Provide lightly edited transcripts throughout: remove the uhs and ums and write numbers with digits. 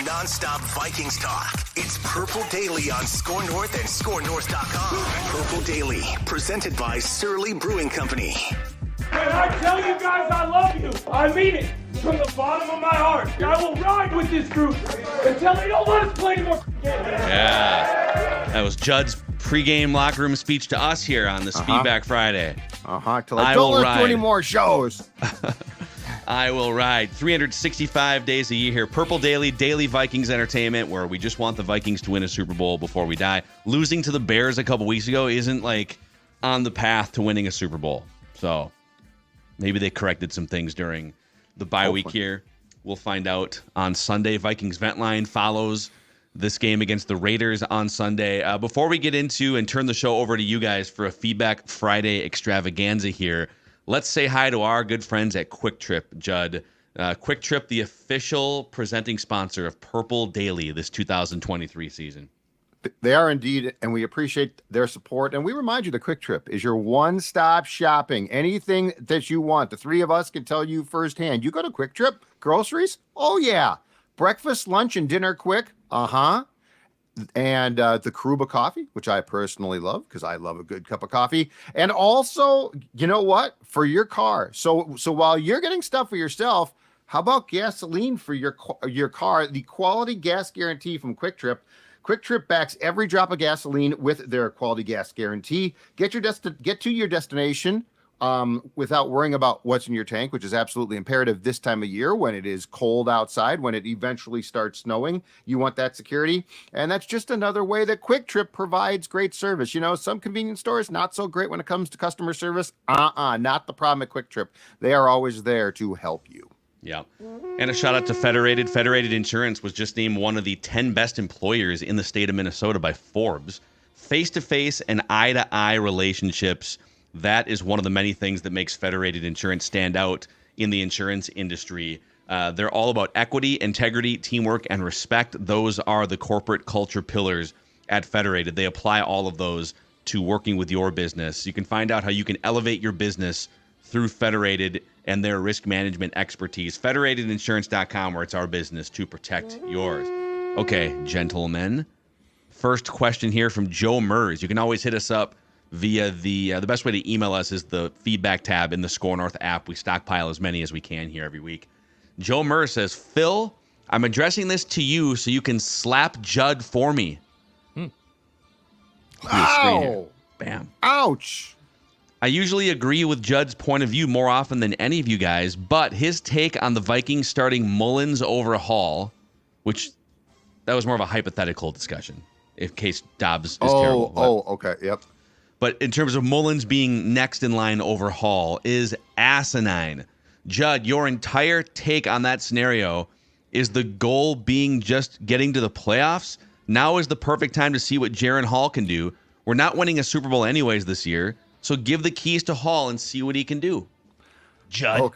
nonstop Vikings talk. It's Purple Daily on Score North and ScoreNorth.com. Purple Daily, presented by Surly Brewing Company. And I tell you guys I love you. I mean it. From the bottom of my heart. I will ride with this group until they don't let us play anymore. Yeah. That was Judd's pregame locker room speech to us here on the Speedback Friday. Till I don't let us do any more shows. I will ride 365 days a year here. Purple Daily, daily Vikings entertainment, where we just want the Vikings to win a Super Bowl before we die. Losing to the Bears a couple weeks ago isn't like on the path to winning a Super Bowl. So maybe they corrected some things during the bye week here. We'll find out on Sunday. Vikings Vent Line follows this game against the Raiders on Sunday. Before we get into and turn the show over to you guys for a Feedback Friday extravaganza here, let's say hi to our good friends at Quick Trip, Judd. Quick Trip, the official presenting sponsor of Purple Daily this 2023 season. They are indeed, and we appreciate their support. And we remind you, the Quick Trip is your one-stop shopping. Anything that you want, the three of us can tell you firsthand. You go to Quick Trip, groceries? Oh, yeah. Breakfast, lunch, and dinner quick? And the Karuba coffee, which I personally love because I love a good cup of coffee. And also, you know what? For your car. So while you're getting stuff for yourself, how about gasoline for your car? The quality gas guarantee from Quick Trip. Quick Trip backs every drop of gasoline with their quality gas guarantee. Get to your destination without worrying about what's in your tank, which is absolutely imperative this time of year when it is cold outside, when it eventually starts snowing. You want that security. And that's just another way that Quick Trip provides great service. You know, some convenience stores, not so great when it comes to customer service. Not the problem at Quick Trip. They are always there to help you. Yeah. And a shout out to Federated. Federated Insurance was just named one of the 10 best employers in the state of Minnesota by Forbes. Face-to-face and eye-to-eye relationships, that is one of the many things that makes Federated Insurance stand out in the insurance industry. They're all about equity, integrity, teamwork, and respect. Those are the corporate culture pillars at Federated. They apply all of those to working with your business. You can find out how you can elevate your business through Federated and their risk management expertise. Federatedinsurance.com, where it's our business to protect yours. Okay, gentlemen. First question here from Joe Mers. You can always hit us up via the best way to email us is the feedback tab in the Score North app. We stockpile as many as we can here every week. Joe Mers says, Phil, I'm addressing this to you so you can slap Judd for me. Ow! Bam. Ouch! I usually agree with Judd's point of view more often than any of you guys, but his take on the Vikings starting Mullins over Hall, which that was more of a hypothetical discussion in case Dobbs is terrible. Okay, yep. But in terms of Mullins being next in line over Hall is asinine. Judd, your entire take on that scenario is the goal being just getting to the playoffs. Now is the perfect time to see what Jaren Hall can do. We're not winning a Super Bowl anyways this year. So give the keys to Hall and see what he can do. Judd.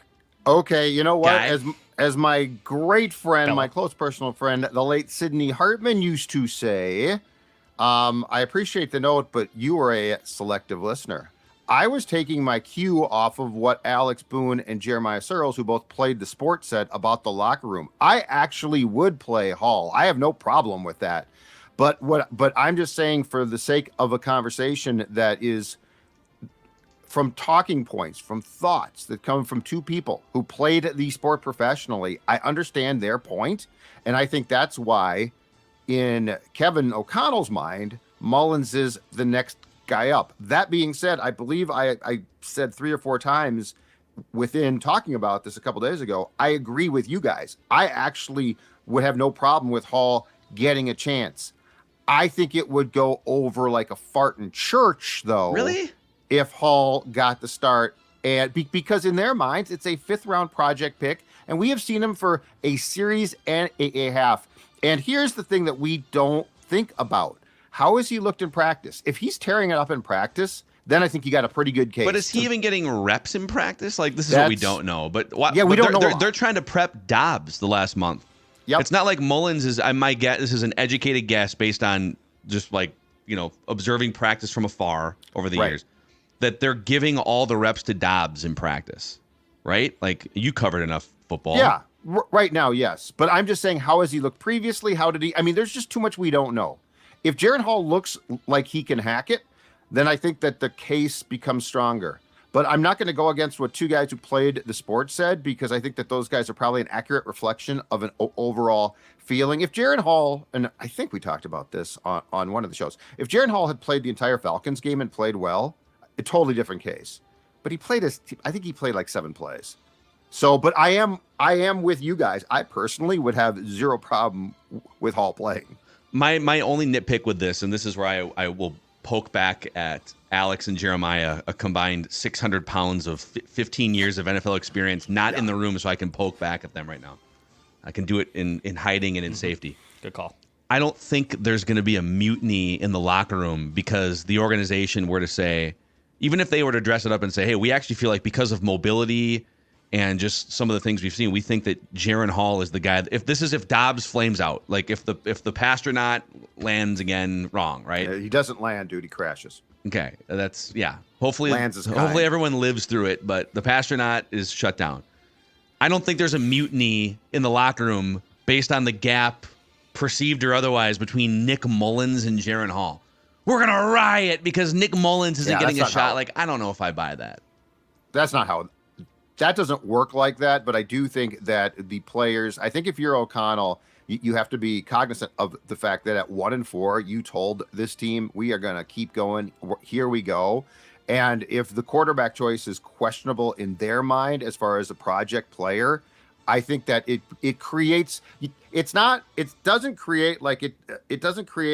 Okay, you know what? Guy. As my great friend, my close personal friend, the late Sidney Hartman used to say, I appreciate the note, but you were a selective listener. I was taking my cue off of what Alex Boone and Jeremiah Searles, who both played the sports, said about the locker room. I actually would play Hall. I have no problem with that. But I'm just saying, for the sake of a conversation that is from talking points, from thoughts that come from two people who played the sport professionally, I understand their point, and I think that's why, in Kevin O'Connell's mind, Mullins is the next guy up. That being said, I believe I said 3 or 4 times within talking about this a couple days ago, I agree with you guys. I actually would have no problem with Hall getting a chance. I think it would go over like a fart in church, though. Really? If Hall got the start, and because in their minds, it's a 5th-round project pick, and we have seen him for a series and a half. And here's the thing that we don't think about. How has he looked in practice? If he's tearing it up in practice, then I think you got a pretty good case. But is he even getting reps in practice? Like, this is what we don't know. But we don't know. They're trying to prep Dobbs the last month. Yep. It's not like Mullins is, I might guess, this is an educated guess based on just observing practice from afar over the years, that they're giving all the reps to Dobbs in practice, right? Like, you covered enough football. Yeah. Right now, yes. But I'm just saying, how has he looked previously? How did he? I mean, there's just too much we don't know. If Jaren Hall looks like he can hack it, then I think that the case becomes stronger. But I'm not going to go against what two guys who played the sport said, because I think that those guys are probably an accurate reflection of an overall feeling. If Jaren Hall, and I think we talked about this on one of the shows, if Jaren Hall had played the entire Falcons game and played well, a totally different case. But he played I think he played like 7 plays. So, but I am with you guys. I personally would have zero problem with Hall playing. My only nitpick with this, and this is where I will poke back at Alex and Jeremiah, a combined 600 pounds of 15 years of NFL experience, not in the room, so I can poke back at them right now. I can do it in hiding and in safety. Good call. I don't think there's going to be a mutiny in the locker room because the organization were to say, even if they were to dress it up and say, hey, we actually feel like because of mobility and just some of the things we've seen, we think that Jaren Hall is the guy. If Dobbs flames out, like if the Pastronaut lands again wrong, right? He doesn't land, dude. He crashes. Okay, that's Hopefully, lands hopefully everyone lives through it, but the Pastronaut is shut down. I don't think there's a mutiny in the locker room based on the gap, perceived or otherwise, between Nick Mullins and Jaren Hall. We're gonna riot because Nick Mullins isn't getting a shot. Like, I don't know if I buy that. That's not how. That doesn't work like that, but I do think that the players, I think if you're O'Connell, you have to be cognizant of the fact that at 1-4, you told this team, we are going to keep going. Here we go. And if the quarterback choice is questionable in their mind as far as a project player, I think that it creates, it doesn't create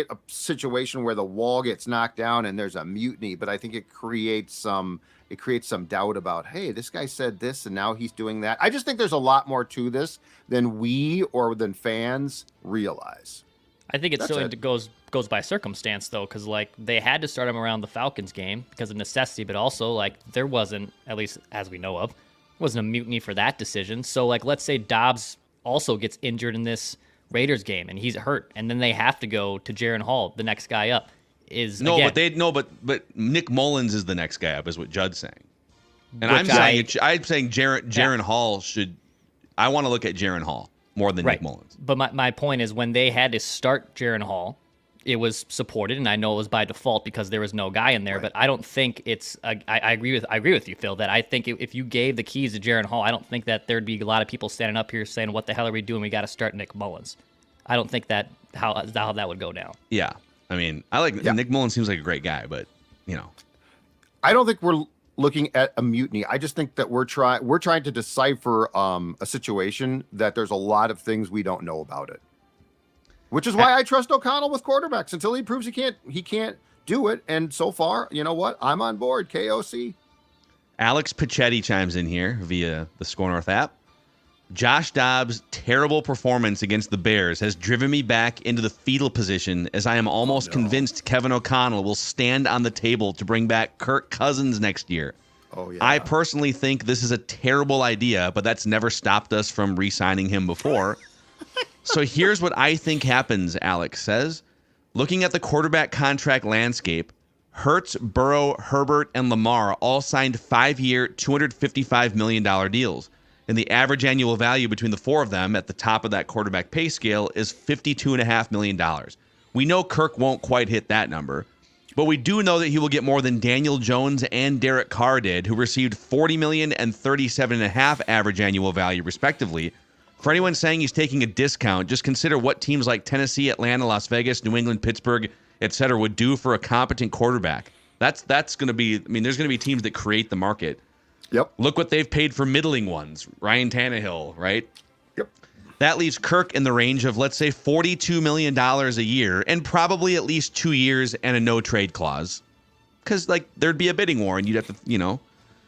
a situation where the wall gets knocked down and there's a mutiny, but I think it creates some doubt about, hey, this guy said this and now he's doing that. I just think there's a lot more to this than than fans realize. I think it goes by circumstance, though, because like they had to start him around the Falcons game because of necessity, but also like there wasn't, at least as we know of, wasn't a mutiny for that decision. So like let's say Dobbs also gets injured in this Raiders game and he's hurt, and then they have to go to Jaren Hall, the next guy up. But Nick Mullins is the next guy up, is what Judd's saying. And I'm saying Jaren Hall should. I want to look at Jaren Hall more than Nick Mullins. But my point is, when they had to start Jaren Hall, it was supported, and I know it was by default because there was no guy in there. Right. But I don't think it's. I agree with you, Phil. That I think if you gave the keys to Jaren Hall, I don't think that there'd be a lot of people standing up here saying, "What the hell are we doing? We got to start Nick Mullins." I don't think that how that would go down. Yeah. I mean, Nick Mullins seems like a great guy, but I don't think we're looking at a mutiny. I just think that we're trying to decipher a situation that there's a lot of things we don't know about it. Which is why I trust O'Connell with quarterbacks until he proves he can't do it. And so far, you know what? I'm on board. KOC. Alex Pichetti chimes in here via the Score North app. Josh Dobbs' terrible performance against the Bears has driven me back into the fetal position, as I am almost convinced Kevin O'Connell will stand on the table to bring back Kirk Cousins next year. Oh, yeah. I personally think this is a terrible idea, but that's never stopped us from re-signing him before. So here's what I think happens, Alex says. Looking at the quarterback contract landscape, Hurts, Burrow, Herbert, and Lamar all signed 5-year, $255 million deals. And the average annual value between the four of them at the top of that quarterback pay scale is $52.5 million. We know Kirk won't quite hit that number, but we do know that he will get more than Daniel Jones and Derek Carr did, who received $40 million and $37.5 average annual value, respectively. For anyone saying he's taking a discount, just consider what teams like Tennessee, Atlanta, Las Vegas, New England, Pittsburgh, etc. would do for a competent quarterback. That's going to be, there's going to be teams that create the market. Yep. Look what they've paid for middling ones. Ryan Tannehill, right? Yep. That leaves Kirk in the range of, let's say, $42 million a year and probably at least 2 years and a no-trade clause. Because, there'd be a bidding war and you'd have to,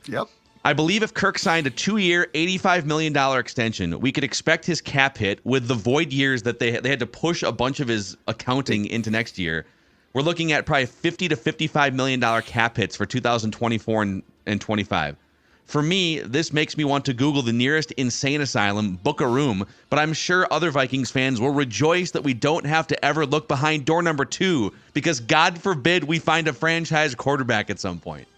Yep. I believe if Kirk signed a 2-year, $85 million extension, we could expect his cap hit with the void years that they had to push a bunch of his accounting into next year. We're looking at probably $50 to $55 million cap hits for 2024 and 25. For me, this makes me want to Google the nearest insane asylum, book a room, but I'm sure other Vikings fans will rejoice that we don't have to ever look behind door number 2 because God forbid we find a franchise quarterback at some point.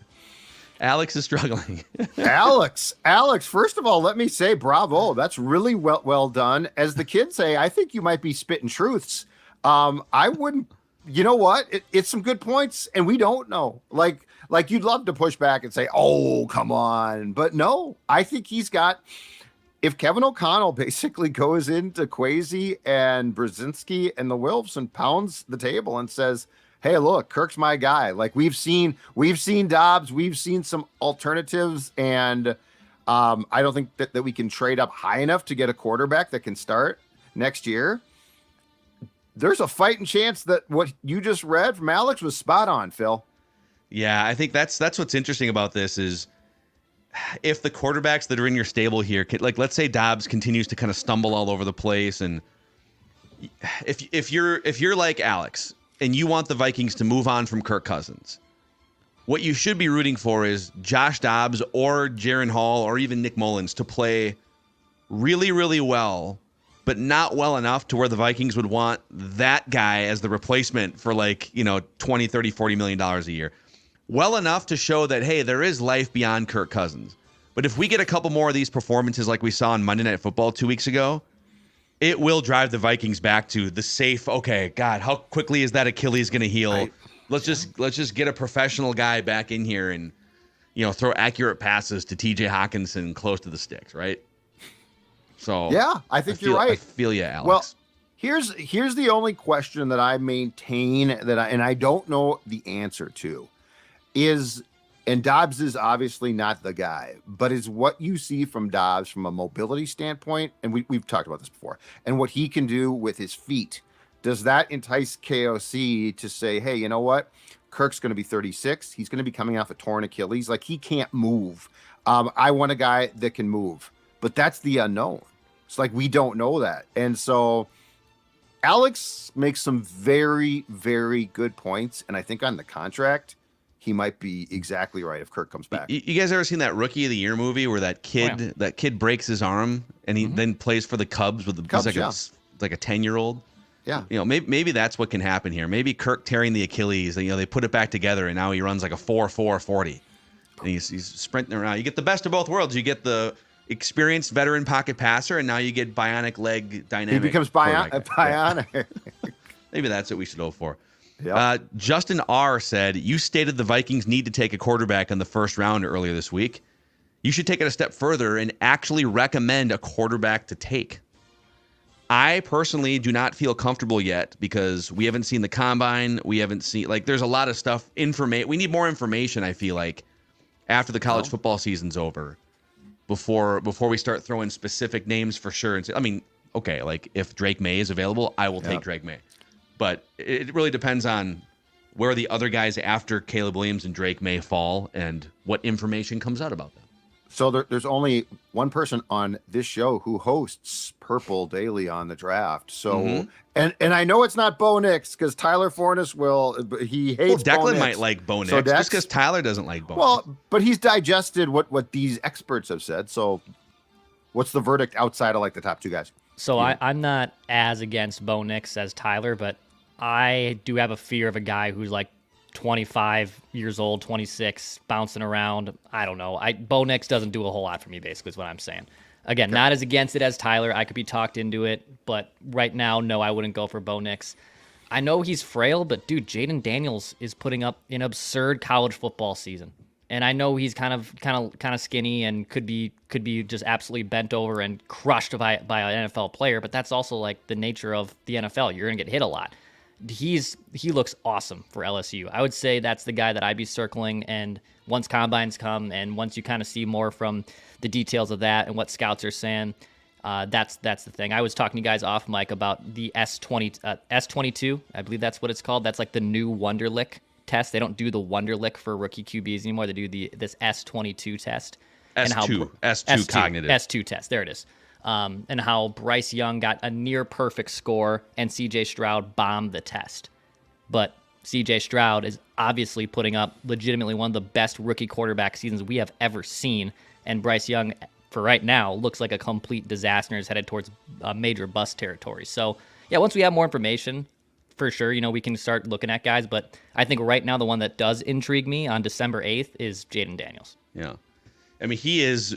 Alex is struggling. Alex, first of all, let me say bravo. That's really well done. As the kids say, I think you might be spitting truths. I wouldn't, you know what? It's some good points, and we don't know. Like you'd love to push back and say, oh, come on. But no, I think he's got, if Kevin O'Connell basically goes into Kwesi and Brzezinski and the Wilfs and pounds the table and says, hey, look, Kirk's my guy. Like we've seen Dobbs, we've seen some alternatives, and I don't think that we can trade up high enough to get a quarterback that can start next year. There's a fighting chance that what you just read from Alex was spot on, Phil. Yeah, I think that's what's interesting about this is if the quarterbacks that are in your stable here, like let's say Dobbs continues to kind of stumble all over the place, and if you're like Alex and you want the Vikings to move on from Kirk Cousins, what you should be rooting for is Josh Dobbs or Jaren Hall or even Nick Mullins to play really, really well, but not well enough to where the Vikings would want that guy as the replacement for $20, $30, $40 million a year. Well enough to show that, hey, there is life beyond Kirk Cousins. But if we get a couple more of these performances like we saw on Monday Night Football 2 weeks ago, it will drive the Vikings back to the safe, okay, God, how quickly is that Achilles going to heal? Let's just get a professional guy back in here and, throw accurate passes to TJ Hawkinson close to the sticks, right? So yeah, I think you're right. I feel you, Alex. Well, here's the only question that I maintain and I don't know the answer to is, and Dobbs is obviously not the guy, but is what you see from Dobbs from a mobility standpoint, and we've talked about this before, and what he can do with his feet, does that entice KOC to say, hey, you know what? Kirk's going to be 36. He's going to be coming off a torn Achilles. Like, he can't move. I want a guy that can move, but that's the unknown. It's like, we don't know that. And so Alex makes some very, very good points. And I think on the contract, he might be exactly right if Kirk comes back. You guys ever seen that Rookie of the Year movie where that kid breaks his arm and he then plays for the Cubs with Cubs, he's like a 10-year-old? Yeah. Maybe that's what can happen here. Maybe Kirk tearing the Achilles, they put it back together and now he runs like a 4.40. And he's sprinting around. You get the best of both worlds. You get the experienced veteran pocket passer, and now you get bionic leg dynamic. He becomes bionic. Maybe that's what we should hope for. Yep. Justin R. said, you stated the Vikings need to take a quarterback in the first round earlier this week. You should take it a step further and actually recommend a quarterback to take. I personally do not feel comfortable yet because we haven't seen the combine. We haven't seen, there's a lot of stuff. We need more information, I feel like, after the college football season's over before we start throwing specific names for sure. And say, if Drake May is available, I will take Drake May. But it really depends on where the other guys after Caleb Williams and Drake May fall and what information comes out about them. So there's only one person on this show who hosts Purple Daily on the draft. So, and I know it's not Bo Nix because Tyler Fornes he hates Bo Declan Nix. might like Bo Nix so just because Tyler doesn't like Bo Nix. Well, but he's digested what these experts have said. So what's the verdict outside of the top two guys? So I'm not as against Bo Nix as Tyler, but I do have a fear of a guy who's 25 years old, 26, bouncing around. I don't know. Bo Nix doesn't do a whole lot for me, basically, is what I'm saying. Again, not as against it as Tyler. I could be talked into it, but right now, no, I wouldn't go for Bo Nix. I know he's frail, but dude, Jaden Daniels is putting up an absurd college football season. And I know he's kind of skinny and could be just absolutely bent over and crushed by an NFL player, but that's also the nature of the NFL. You're going to get hit a lot. He looks awesome for LSU. I would say that's the guy that I'd be circling, and once combines come and once you kind of see more from the details of that and what scouts are saying, that's the thing. I was talking to you guys off mic about the S22. I believe that's what it's called. That's the new Wonderlic test. They don't do the Wonderlic for rookie QBs anymore. They do this S22 test. S2 cognitive. S2 test. There it is. And how Bryce Young got a near perfect score and CJ Stroud bombed the test. But CJ Stroud is obviously putting up legitimately one of the best rookie quarterback seasons we have ever seen. And Bryce Young, for right now, looks like a complete disaster and is headed towards major bust territory. So, yeah, once we have more information, for sure, we can start looking at guys. But I think right now the one that does intrigue me on December 8th is Jaden Daniels. Yeah. I mean, he is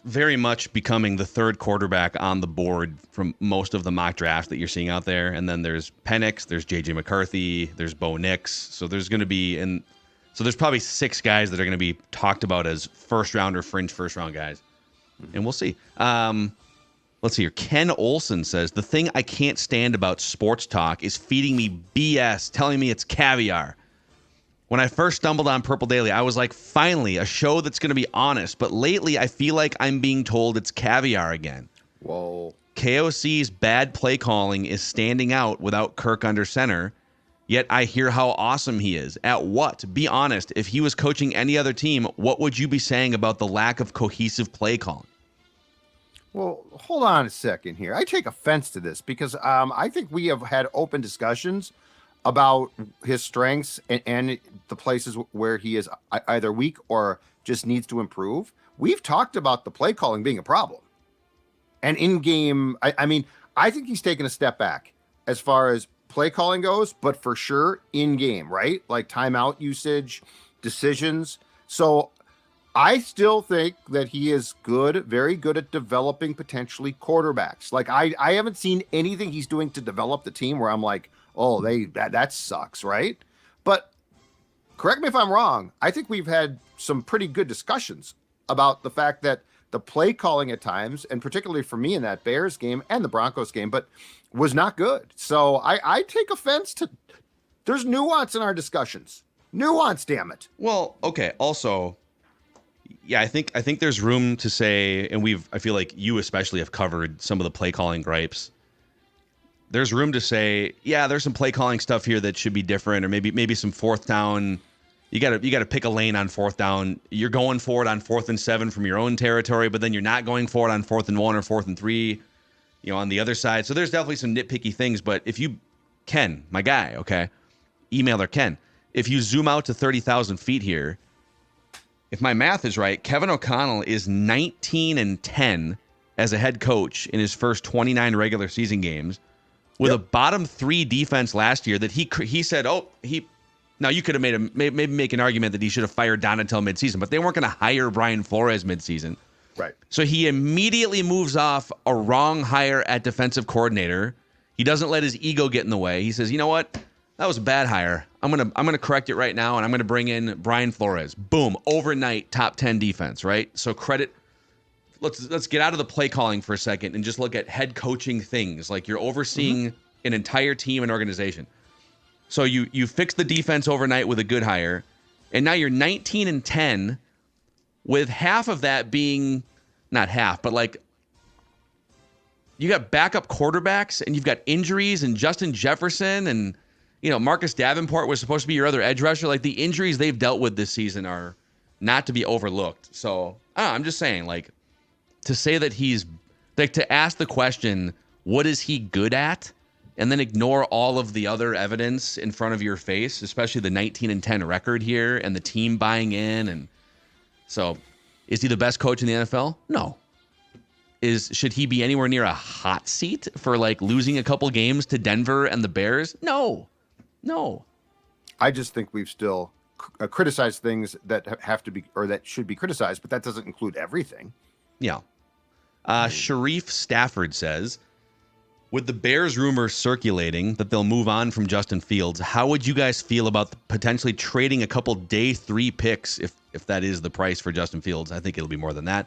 very much becoming the third quarterback on the board from most of the mock drafts that you're seeing out there. And then there's Penix, there's J.J. McCarthy, there's Bo Nix. So there's going to be, so there's probably 6 guys that are going to be talked about as first-round or fringe first-round guys. And we'll see. Let's see here. Ken Olson says, the thing I can't stand about sports talk is feeding me BS, telling me it's caviar. When I first stumbled on Purple Daily, I was like, finally, a show that's going to be honest. But lately, I feel like I'm being told it's caviar again. Whoa. KOC's bad play calling is standing out without Kirk under center. Yet I hear how awesome he is. At what? Be honest. If he was coaching any other team, what would you be saying about the lack of cohesive play calling? Well, hold on a second here. I take offense to this because I think we have had open discussions about his strengths and the places where he is either weak or just needs to improve. We've talked about the play calling being a problem. And in game, I mean, I think he's taken a step back as far as play calling goes, but for sure in game, right? Like timeout usage, decisions. So I still think that he is good, very good at developing potentially quarterbacks. Like I haven't seen anything he's doing to develop the team where I'm like, oh, that sucks, right? But correct me if I'm wrong. I think we've had some pretty good discussions about the fact that the play calling at times, and particularly for me in that Bears game and the Broncos game, but was not good. So I take offense to, there's nuance in our discussions. Nuance, damn it. Well, okay. Also, yeah, I think there's room to say, and I feel like you especially have covered some of the play calling gripes. There's room to say, yeah, there's some play calling stuff here that should be different, or maybe some fourth down. You got to pick a lane on fourth down. You're going for it on 4th and 7 from your own territory, but then you're not going for it on 4th and 1 or 4th and 3, on the other side. So there's definitely some nitpicky things. But if you, Ken, my guy, okay, emailer Ken, if you zoom out to 30,000 feet here, if my math is right, Kevin O'Connell is 19-10 as a head coach in his first 29 regular season games, with a bottom 3 defense last year that he said, now you could have maybe make an argument that he should have fired Donatel midseason, but they weren't going to hire Brian Flores midseason. Right. So he immediately moves off a wrong hire at defensive coordinator. He doesn't let his ego get in the way. He says, you know what? That was a bad hire. I'm gonna correct it right now, and I'm gonna bring in Brian Flores. Boom, overnight top 10 defense, right? So credit. Let's get out of the play calling for a second and just look at head coaching things. Like you're overseeing an entire team and organization. So you fix the defense overnight with a good hire, and now you're 19-10, with half of that being not half, but like you got backup quarterbacks and you've got injuries and Justin Jefferson and Marcus Davenport was supposed to be your other edge rusher. Like the injuries they've dealt with this season are not to be overlooked. So I'm just saying, like, to say that he's like, to ask the question, what is he good at? And then ignore all of the other evidence in front of your face, especially the 19-10 record here and the team buying in. And so is he the best coach in the NFL? No. Should he be anywhere near a hot seat for like losing a couple games to Denver and the Bears? No. I just think we've still criticized things that have to be, or that should be criticized, but that doesn't include everything. Yeah. Sharif Stafford says, with the Bears rumors circulating that they'll move on from Justin Fields, how would you guys feel about potentially trading a couple day 3 picks if that is the price for Justin Fields? I think it'll be more than that.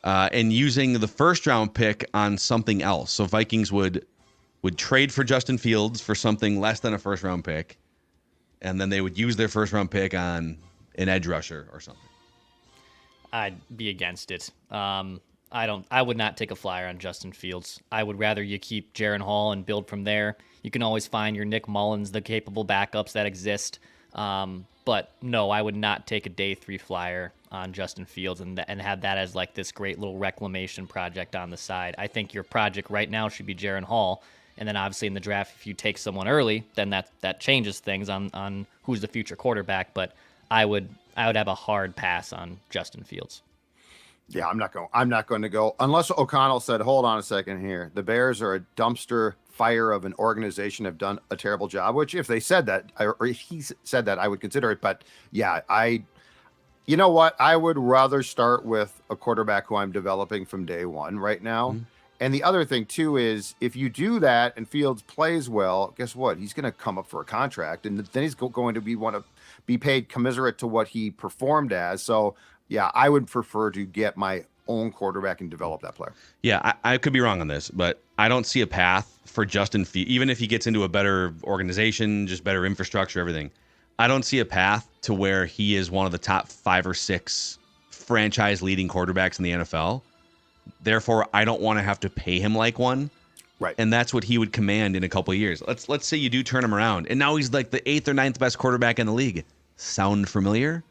And using the first round pick on something else. So Vikings would trade for Justin Fields for something less than a first round pick, and then they would use their first round pick on an edge rusher or something. I'd be against it. I would not take a flyer on Justin Fields. I would rather you keep Jaren Hall and build from there. You can always find your Nick Mullins, the capable backups that exist. But no, I would not take a day 3 flyer on Justin Fields and have that as like this great little reclamation project on the side. I think your project right now should be Jaren Hall. And then obviously in the draft, if you take someone early, then that changes things on who's the future quarterback. But I would have a hard pass on Justin Fields. Yeah, I'm not going to go unless O'Connell said, "Hold on a second here. The Bears are a dumpster fire of an organization, have done a terrible job." Which, if they said that, or if he said that, I would consider it. But yeah, you know what? I would rather start with a quarterback who I'm developing from day one right now. Mm-hmm. And the other thing too is, if you do that and Fields plays well, guess what? He's going to come up for a contract, and then he's going to be paid commensurate to what he performed as. So. Yeah, I would prefer to get my own quarterback and develop that player. Yeah, I could be wrong on this, but I don't see a path for Justin Fields, even if he gets into a better organization, just better infrastructure, everything. I don't see a path to where he is one of the top 5 or 6 franchise-leading quarterbacks in the NFL. Therefore, I don't want to have to pay him like one. Right. And that's what he would command in a couple of years. Let's say you do turn him around, and now he's like the 8th or 9th best quarterback in the league. Sound familiar?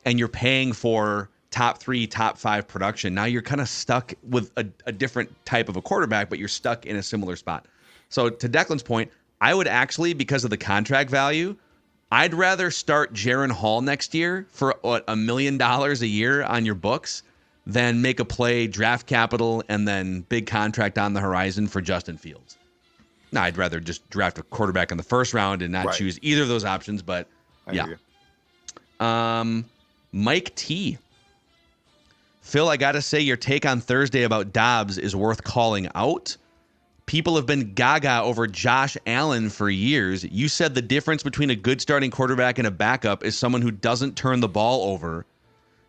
And you're paying for top 3, top 5 production. Now you're kind of stuck with a different type of a quarterback, but you're stuck in a similar spot. So to Declan's point, I would actually, because of the contract value, I'd rather start Jaren Hall next year for $1 million a year on your books than make a play, draft capital, and then big contract on the horizon for Justin Fields. Now, I'd rather just draft a quarterback in the first round and not choose either of those options, but yeah. Mike T. Phil, I got to say your take on Thursday about Dobbs is worth calling out. People have been gaga over Josh Allen for years. You said the difference between a good starting quarterback and a backup is someone who doesn't turn the ball over.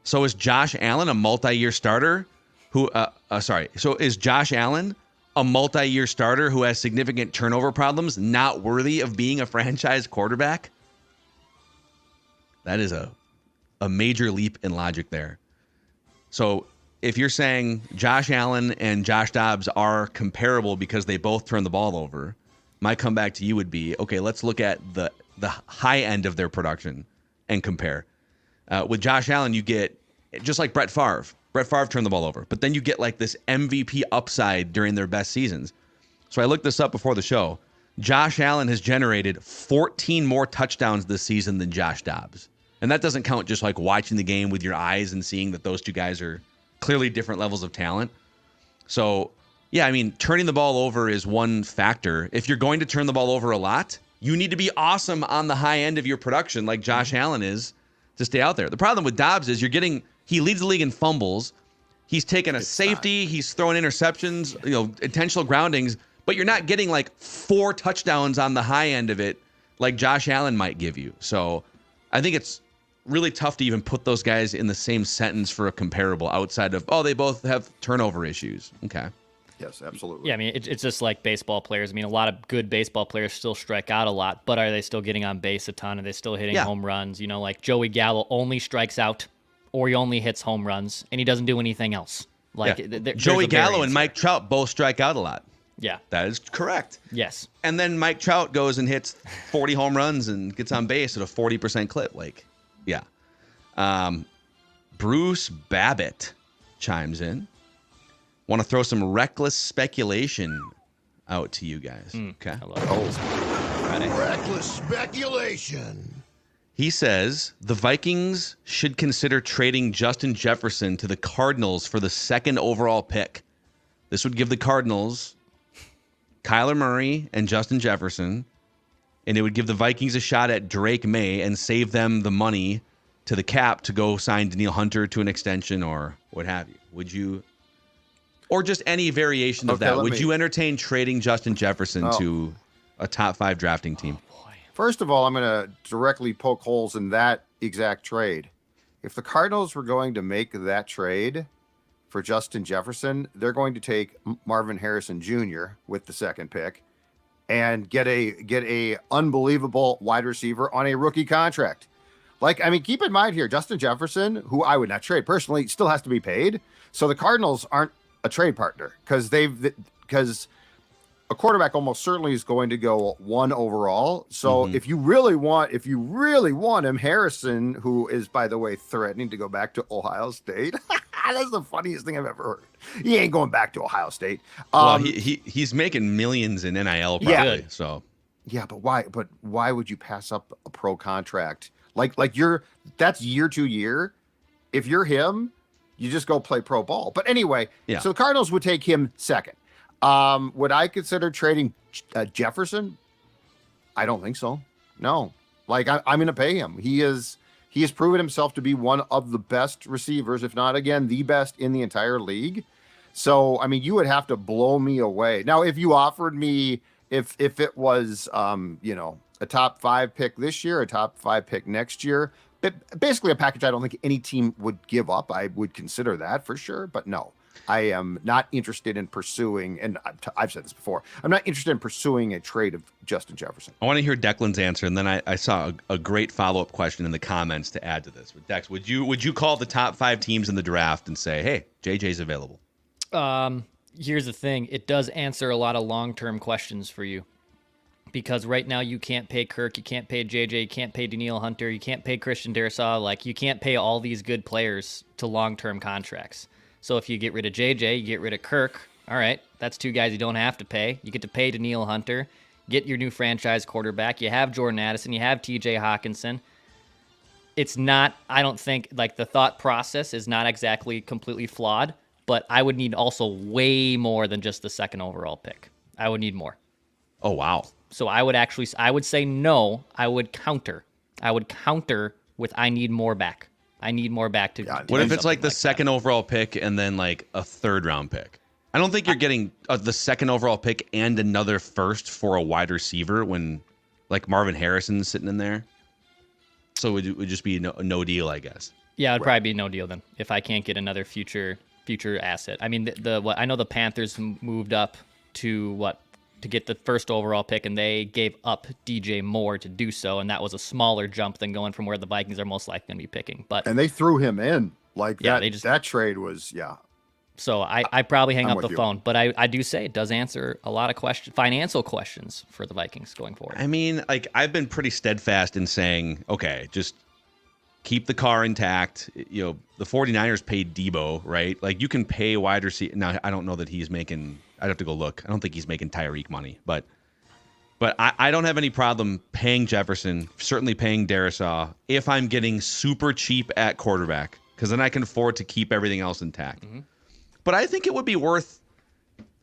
So is Josh Allen a multi-year starter So is Josh Allen a multi-year starter who has significant turnover problems, not worthy of being a franchise quarterback? That is a major leap in logic there. So if you're saying Josh Allen and Josh Dobbs are comparable because they both turn the ball over, my comeback to you would be, okay, let's look at the high end of their production and compare. With Josh Allen, you get, just like Brett Favre. Brett Favre turned the ball over, but then you get like this MVP upside during their best seasons. So I looked this up before the show. Josh Allen has generated 14 more touchdowns this season than Josh Dobbs. And that doesn't count just like watching the game with your eyes and seeing that those two guys are clearly different levels of talent. So, yeah, I mean, turning the ball over is one factor. If you're going to turn the ball over a lot, you need to be awesome on the high end of your production like Josh Allen is to stay out there. The problem with Dobbs is he leads the league in fumbles. He's taken a safety. He's throwing interceptions, intentional groundings, but you're not getting like 4 touchdowns on the high end of it like Josh Allen might give you. So I think it's really tough to even put those guys in the same sentence for a comparable outside of, they both have turnover issues. Okay. Yes, absolutely. Yeah, I mean, it's just like baseball players. I mean, a lot of good baseball players still strike out a lot, but are they still getting on base a ton? Are they still hitting home runs? Like Joey Gallo only strikes out or he only hits home runs and he doesn't do anything else. Joey Gallo and Mike Trout both strike out a lot. Yeah. That is correct. Yes. And then Mike Trout goes and hits 40 home runs and gets on base at a 40% clip. Bruce Babbitt chimes in. Want to throw some reckless speculation out to you guys. Okay. I love it. Reckless speculation. He says the Vikings should consider trading Justin Jefferson to the Cardinals for the 2nd overall pick. This would give the Cardinals Kyler Murray and Justin Jefferson, and it would give the Vikings a shot at Drake May and save them the money to the cap to go sign Danielle Hunter to an extension or what have you. Would you, or just any variation of that, would you entertain trading Justin Jefferson to a top 5 drafting team? First of all, I'm going to directly poke holes in that exact trade. If the Cardinals were going to make that trade for Justin Jefferson, they're going to take Marvin Harrison Jr. with the 2nd pick and get a unbelievable wide receiver on a rookie contract. Keep in mind here, Justin Jefferson, who I would not trade personally, still has to be paid. So the Cardinals aren't a trade partner because a quarterback almost certainly is going to go 1 overall. So if you really want him, Harrison, who is, by the way, threatening to go back to Ohio State. That's the funniest thing I've ever heard. He ain't going back to Ohio State. Well, he's making millions in NIL probably. Yeah. So yeah, but why would you pass up a pro contract? That's year to year. If you're him, You just go play pro ball. But anyway, Yeah. so the Cardinals would take him second. Would I consider trading Jefferson? I don't think so. No. Like, I'm going to pay him. He has proven himself to be one of the best receivers, if not, again, the best in the entire league. So, I mean, you would have to blow me away. Now, if you offered me, if it was, a top 5 pick this year, a top 5 pick next year, basically a package I don't think any team would give up. I would consider that for sure, but no, I am not interested in pursuing, and I've said this before, I'm not interested in pursuing a trade of Justin Jefferson. I want to hear Declan's answer, and then I saw a great follow-up question in the comments to add to this. Dex, would you call the top 5 teams in the draft and say, hey, JJ's available? Here's the thing. It does answer a lot of long-term questions for you. Because right now you can't pay Kirk, you can't pay JJ, you can't pay Danielle Hunter, you can't pay Christian Darrisaw. Like, you can't pay all these good players to long-term contracts. So if you get rid of JJ, you get rid of Kirk. All right, that's 2 guys you don't have to pay. You get to pay Danielle Hunter, get your new franchise quarterback. You have Jordan Addison, you have TJ Hawkinson. It's not, I don't think, like, the thought process is not exactly completely flawed, but I would need also way more than just the 2nd overall pick. I would need more. Oh, wow. So I would say no. I would counter with I need more back. I need more back to. What if it's like the 2nd overall pick and then like a 3rd round pick? I don't think you're getting the 2nd overall pick and another 1st for a wide receiver when like Marvin Harrison's sitting in there. So it would just be no deal, I guess. Yeah, it'd probably be no deal then if I can't get another future asset. I mean, I know the Panthers moved up to get the 1st overall pick, and they gave up DJ Moore to do so, and that was a smaller jump than going from where the Vikings are most likely going to be picking. And they threw him in like yeah, that. That trade was So I probably hang up the phone, but I do say it does answer a lot of financial questions for the Vikings going forward. I mean, like, I've been pretty steadfast in saying, okay, just keep the car intact. You know, the 49ers paid Debo, right? Like, you can pay wide receiver. Now, I don't know that he's making. I'd have to go look. I don't think he's making Tyreek money, but I don't have any problem paying Jefferson, certainly paying Darrisaw, if I'm getting super cheap at quarterback, because then I can afford to keep everything else intact. Mm-hmm. But I think it would be worth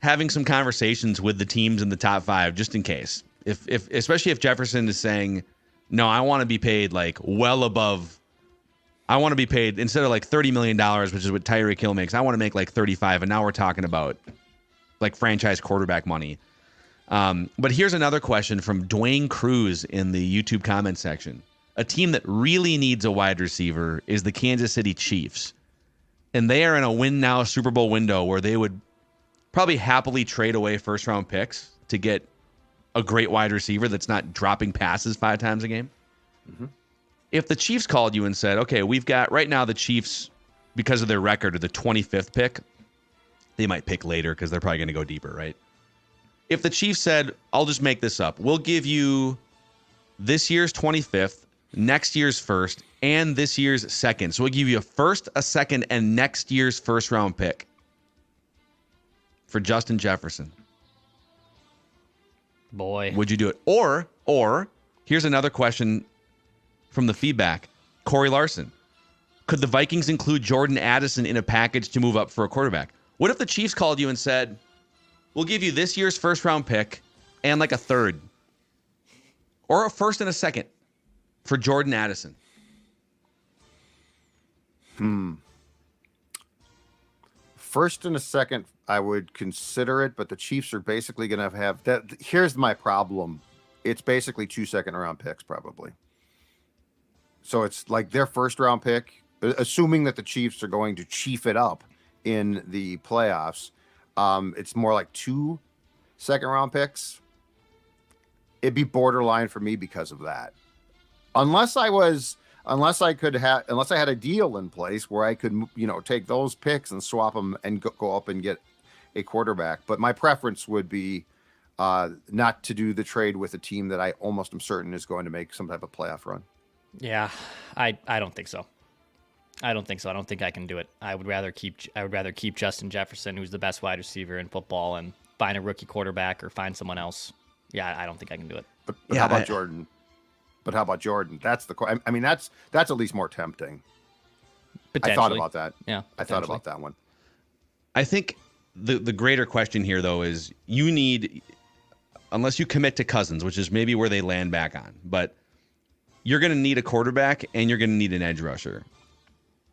having some conversations with the teams in the top 5, just in case. If especially if Jefferson is saying, no, I want to be paid like well above. I want to be paid instead of like $30 million, which is what Tyreek Hill makes. I want to make like 35, and now we're talking about like franchise quarterback money. But here's another question from Dwayne Cruz in the YouTube comment section. A team that really needs a wide receiver is the Kansas City Chiefs. And they are in a win now Super Bowl window where they would probably happily trade away 1st round picks to get a great wide receiver that's not dropping passes 5 times a game. Mm-hmm. If the Chiefs called you and said, okay, we've got right now the Chiefs, because of their record, are the 25th pick. They might pick later because they're probably going to go deeper, right? If the Chiefs said, I'll just make this up, we'll give you this year's 25th, next year's 1st, and this year's 2nd. So we'll give you a 1st, a 2nd, and next year's 1st round pick for Justin Jefferson. Boy. Would you do it? Or here's another question from the feedback. Corey Larson. Could the Vikings include Jordan Addison in a package to move up for a quarterback? What if the Chiefs called you and said, we'll give you this year's 1st round pick and like a 3rd or a 1st and a 2nd for Jordan Addison? 1st and a 2nd, I would consider it, but the Chiefs are basically going to have that. Here's my problem. It's basically 2 2nd-round picks, probably. So it's like their 1st round pick, assuming that the Chiefs are going to chief it up in the playoffs. It's more like 2 2nd-round picks. It'd be borderline for me because of that. Unless I had a deal in place where I could, take those picks and swap them and go up and get a quarterback. But my preference would be not to do the trade with a team that I almost am certain is going to make some type of playoff run. Yeah, I don't think so. I don't think so. I don't think I can do it. I would rather keep Justin Jefferson, who's the best wide receiver in football, and find a rookie quarterback or find someone else. Yeah, I don't think I can do it. But how about Jordan? That's the. I mean, that's at least more tempting. Potentially. I thought about that. Yeah, I thought about that one. I think the greater question here, though, is you need, unless you commit to Cousins, which is maybe where they land back on, but you're going to need a quarterback and you're going to need an edge rusher.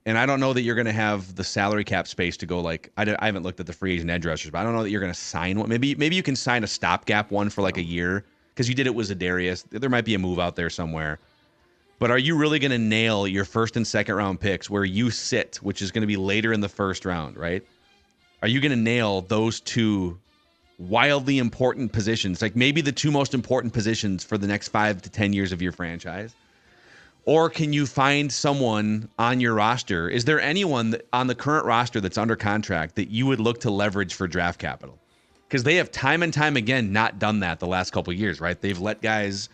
And I don't know that you're going to have the salary cap space to go like, I haven't looked at the free agent edge rushers, but I don't know that you're going to sign one. Maybe you can sign a stopgap one for like a year because you did it with Zadarius. There might be a move out there somewhere. But are you really going to nail your first and second round picks where you sit, which is going to be later in the first round, right? Are you going to nail those two wildly important positions, like maybe the two most important positions for the next 5 to 10 years of your franchise? Or can you find someone on your roster? Is there anyone on the current roster that's under contract that you would look to leverage for draft capital? Because they have time and time again not done that the last couple of years, right? They've let guys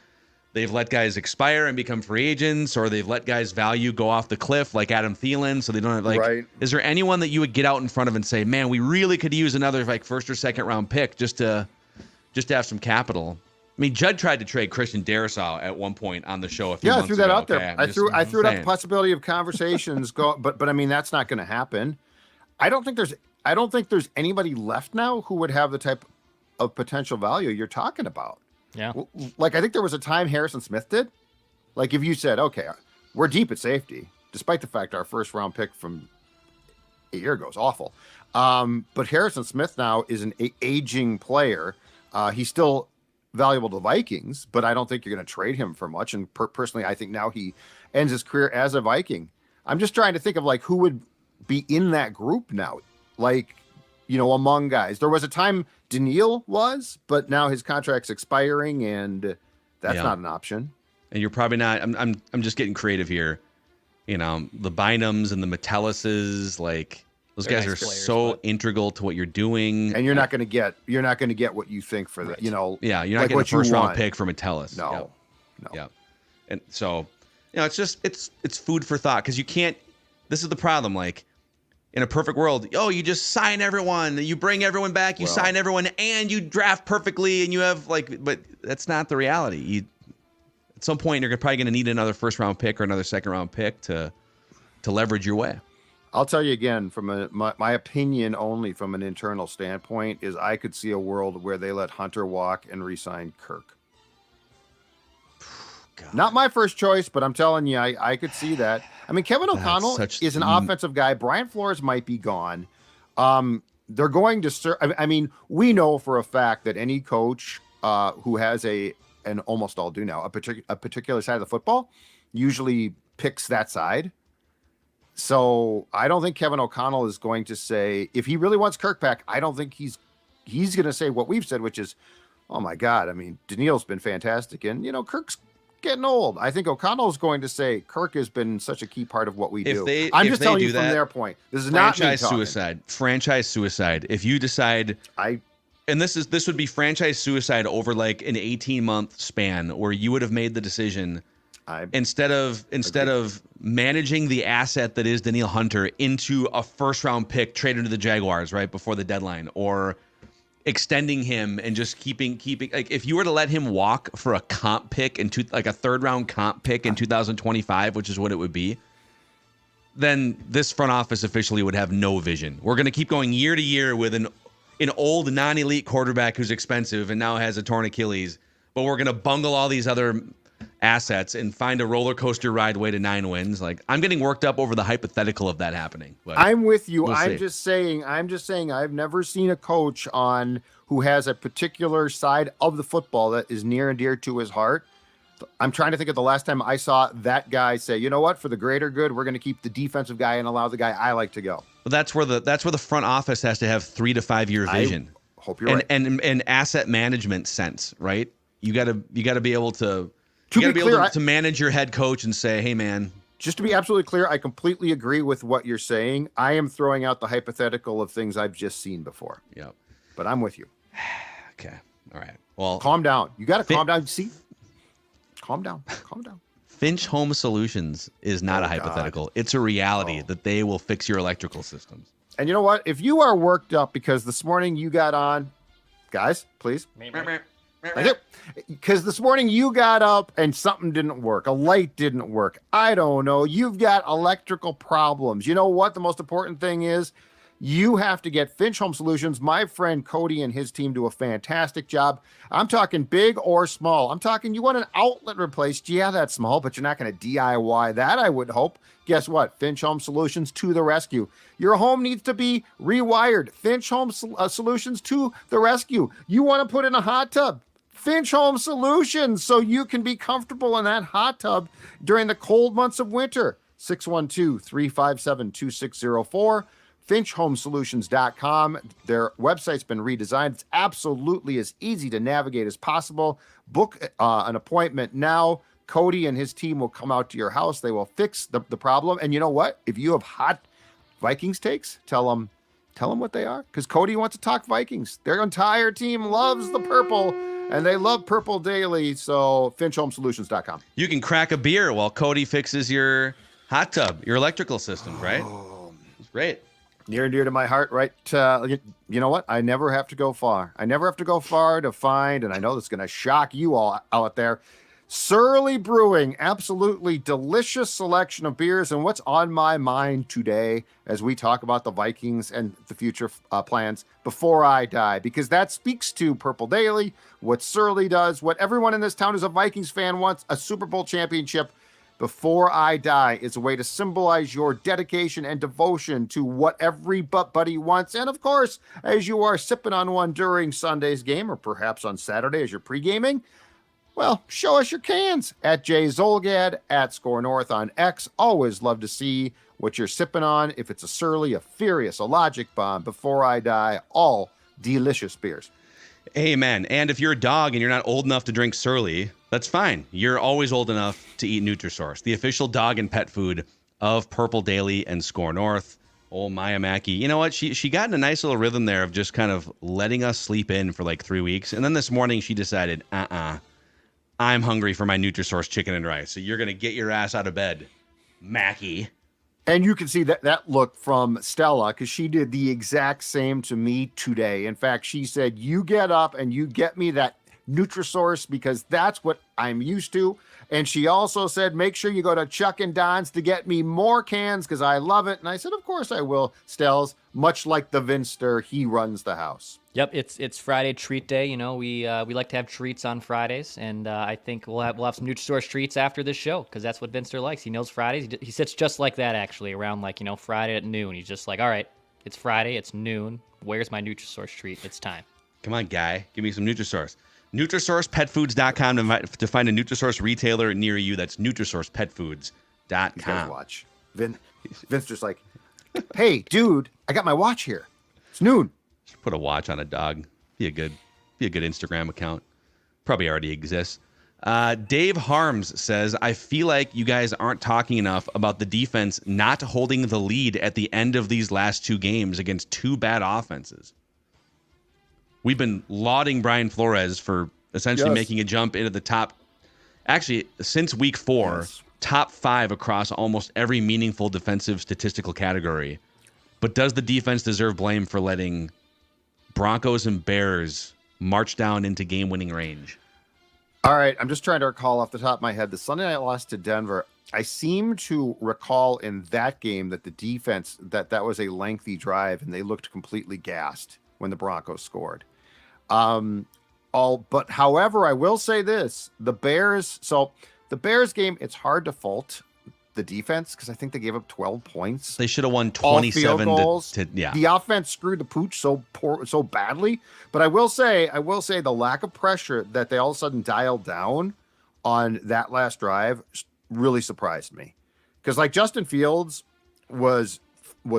expire and become free agents, or they've let guys' value go off the cliff like Adam Thielen, so they don't have Right. Is there anyone that you would get out in front of and say, man, we really could use another like first or second round pick just to have some capital? I mean, Judd tried to trade Christian Darrisaw at one point on the show a few months I threw that ago. out there. Okay, I threw it out the possibility of conversations but I mean that's not going to happen. I don't think there's anybody left now who would have the type of potential value you're talking about. Yeah. Like I think there was a time Harrison Smith did. Like if you said, okay, we're deep at safety, despite the fact our first round pick from a year ago is awful. But Harrison Smith now is an aging player. He's still valuable to the Vikings, but I don't think you're going to trade him for much. And personally, I think now he ends his career as a Viking. I'm just trying to think of like who would be in that group now. Like, among guys, there was a time Daniil was, but now his contract's expiring and that's not an option. And you're probably not, I'm just getting creative here. The Bynums and the Metellises, like those guys nice are players, so integral to what you're doing. And you're not going to get what you think for that, Yeah, you're not like getting a first round pick for Metellus. No. Yeah. And so, it's just it's food for thought because you can't. This is the problem. Like in a perfect world, you just sign everyone, you bring everyone back, you sign everyone, and you draft perfectly, and you have but that's not the reality. At some point, you're probably going to need another first round pick or another second round pick to leverage your way. I'll tell you again, from my opinion only from an internal standpoint, is I could see a world where they let Hunter walk and re-sign Kirk. God. Not my first choice, but I'm telling you, I could see that. I mean, Kevin O'Connell is an offensive guy. Brian Flores might be gone. They're going to I mean, we know for a fact that any coach who has and almost all do now, a particular side of the football usually picks that side. So I don't think Kevin O'Connell is going to say, if he really wants Kirk back, I don't think he's going to say what we've said, which is, oh my God, I mean, Daniil's been fantastic. And, Kirk's getting old. I think O'Connell is going to say Kirk has been such a key part of what we do. I'm just telling you from their point. This is not me talking. Franchise suicide. If you decide, and this would be franchise suicide over like an 18-month span where you would have made the decision instead of managing the asset that is Daniil Hunter into a first round pick traded to the Jaguars right before the deadline, or extending him and just keeping like if you were to let him walk for a comp pick like a third round comp pick in 2025, which is what it would be, then this front office officially would have no vision. We're going to keep going year to year with an old non-elite quarterback who's expensive and now has a torn Achilles, but we're going to bungle all these other assets and find a roller coaster ride way to 9 wins. Like, I'm getting worked up over the hypothetical of that happening. But I'm with you. I'm just saying I've never seen a coach who has a particular side of the football that is near and dear to his heart. I'm trying to think of the last time I saw that guy say, you know what, for the greater good, we're going to keep the defensive guy and allow the guy I like to go. Well, that's where the front office has to have 3 to 5 year vision. I hope you're right. And asset management sense, right? You got to be able to manage your head coach and say, hey man. Just to be absolutely clear, I completely agree with what you're saying. I am throwing out the hypothetical of things I've just seen before. Yep. But I'm with you. Okay. All right. Well, calm down. You got to calm down. See? Calm down. Finch Home Solutions is not a hypothetical. God. It's a reality that they will fix your electrical systems. And you know what? If you are worked up because this morning you got on, guys, please. Because this morning you got up and something didn't work. A light didn't work. I don't know. You've got electrical problems. You know what? The most important thing is you have to get Finch Home Solutions. My friend Cody and his team do a fantastic job. I'm talking big or small. I'm talking you want an outlet replaced. Yeah, that's small, but you're not going to DIY that, I would hope. Guess what? Finch Home Solutions to the rescue. Your home needs to be rewired. Finch Home Solutions to the rescue. You want to put in a hot tub. Finch Home Solutions, so you can be comfortable in that hot tub during the cold months of winter. 612-357-2604. FinchHomeSolutions.com. Their website's been redesigned. It's absolutely as easy to navigate as possible. Book an appointment now. Cody and his team will come out to your house. They will fix the problem. And you know what? If you have hot Vikings takes, tell them what they are. Because Cody wants to talk Vikings. Their entire team loves the purple. And they love Purple Daily, so FinchHomeSolutions.com. You can crack a beer while Cody fixes your hot tub, your electrical system, right? It's great. Near and dear to my heart, right? You know what? I never have to go far. I never have to go far to find, and I know this is going to shock you all out there, Surly Brewing, absolutely delicious selection of beers. And what's on my mind today as we talk about the Vikings and the future plans before I die, because that speaks to Purple Daily, what Surly does, what everyone in this town who's a Vikings fan wants, a Super Bowl championship. Before I die is a way to symbolize your dedication and devotion to what everybody wants. And of course, as you are sipping on one during Sunday's game, or perhaps on Saturday as you're pre-gaming, well, show us your cans at Jay Zolgad, at Score North on X. Always love to see what you're sipping on. If it's a Surly, a Furious, a Logic Bomb, Before I Die, all delicious beers. Amen. And if you're a dog and you're not old enough to drink Surly, that's fine. You're always old enough to eat Nutrisource, the official dog and pet food of Purple Daily and Score North. Oh, Maya Mackey. You know what? She got in a nice little rhythm there of just kind of letting us sleep in for like 3 weeks. And then this morning she decided, I'm hungry for my Nutrisource chicken and rice. So you're going to get your ass out of bed, Mackie. And you can see that look from Stella, because she did the exact same to me today. In fact, she said, you get up and you get me that Nutrisource because that's what I'm used to. And she also said, make sure you go to Chuck and Don's to get me more cans because I love it. And I said, of course I will, Stells. Much like the Vinster, he runs the house. Yep, it's Friday treat day. You know, we like to have treats on Fridays, and I think we'll have some Nutrisource treats after this show because that's what Vinster likes. He knows Fridays. He sits just like that actually around Friday at noon. He's just like, all right, it's Friday, it's noon. Where's my Nutrisource treat? It's time. Come on, guy, give me some Nutrisource. NutrisourcePetFoods.com to find a Nutrisource retailer near you. That's NutrisourcePetFoods.com. You guys watch. Vince just like, hey, dude, I got my watch here. It's noon. Should put a watch on a dog. Be a good Instagram account. Probably already exists. Dave Harms says, I feel like you guys aren't talking enough about the defense not holding the lead at the end of these last two games against two bad offenses. We've been lauding Brian Flores for essentially making a jump into the top. Actually, since week 4, top 5 across almost every meaningful defensive statistical category. But does the defense deserve blame for letting Broncos and Bears march down into game-winning range? All right, I'm just trying to recall off the top of my head. The Sunday night loss to Denver, I seem to recall in that game that the defense, that was a lengthy drive, and they looked completely gassed when the Broncos scored. But however, I will say this, the Bears game, it's hard to fault the defense because I think they gave up 12 points. They should have won 27 goals. Yeah. The offense screwed the pooch so badly. But I will say the lack of pressure that they all of a sudden dialed down on that last drive really surprised me. Because like Justin Fields was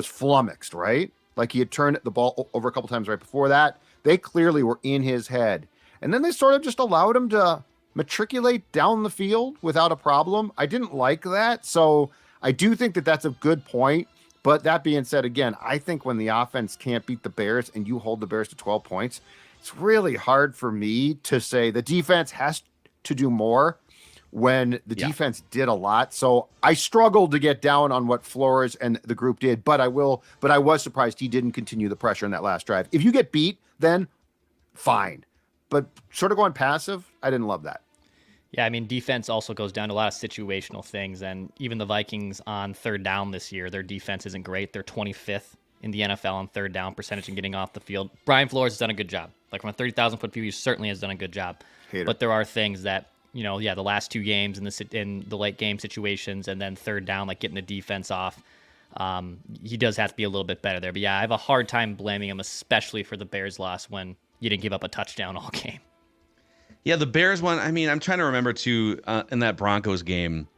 flummoxed, right? Like he had turned the ball over a couple times right before that. They clearly were in his head. And then they sort of just allowed him to matriculate down the field without a problem. I didn't like that. So I do think that that's a good point. But that being said, again, I think when the offense can't beat the Bears and you hold the Bears to 12 points, it's really hard for me to say the defense has to do more when the defense did a lot. So I struggled to get down on what Flores and the group did, but I was surprised he didn't continue the pressure in that last drive. If you get beat, then fine. but sort of going passive, I didn't love that. Yeah, I mean, defense also goes down to a lot of situational things, and even the Vikings on third down this year, their defense isn't great. They're 25th in the NFL on third down percentage and getting off the field. Brian Flores has done a good job. Like, from a 30,000-foot view, he certainly has done a good job. Hater. But there are things that, the last two games in the late game situations and then third down, like getting the defense off, he does have to be a little bit better there. But, yeah, I have a hard time blaming him, especially for the Bears loss when you didn't give up a touchdown all game. Yeah, the Bears one, I mean, I'm trying to remember, too, in that Broncos game,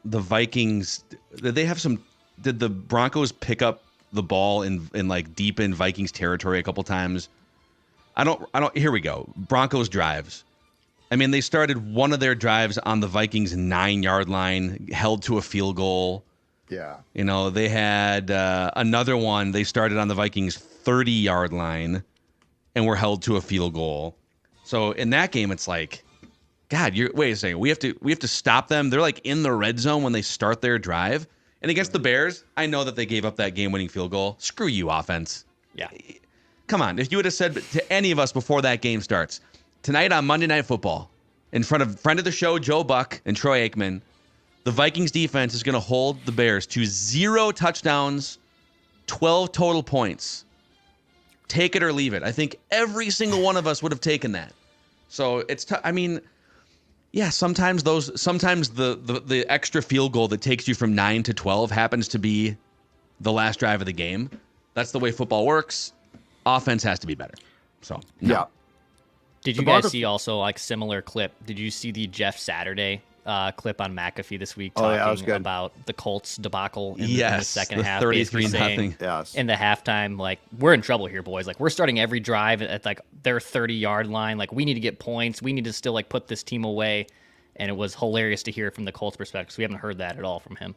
the Vikings, did the Broncos pick up the ball in like deep in Vikings territory a couple times? Here we go. Broncos drives. I mean, they started one of their drives on the Vikings 9-yard line, held to a field goal. Yeah. They had another one. They started on the Vikings 30-yard line and were held to a field goal. So in that game, it's like, God, wait a second. We have to stop them. They're like in the red zone when they start their drive. And against the Bears, I know that they gave up that game-winning field goal. Screw you, offense. Yeah. Come on. If you would have said to any of us before that game starts, tonight on Monday Night Football, in front of friend of the show, Joe Buck and Troy Aikman, the Vikings defense is going to hold the Bears to 0 touchdowns, 12 total points. Take it or leave it. I think every single one of us would have taken that. So it's I mean, yeah, sometimes the extra field goal that takes you from 9 to 12 happens to be the last drive of the game. That's the way football works. Offense has to be better. So, no. Yeah. Did you guys see also like similar clip? Did you see the Jeff Saturday clip on McAfee this week talking about the Colts debacle in the second half? 33-0. Yes. In the halftime, like, we're in trouble here, boys. Like, we're starting every drive at like their 30-yard line. Like, we need to get points. We need to still like put this team away. And it was hilarious to hear from the Colts perspective, because we haven't heard that at all from him.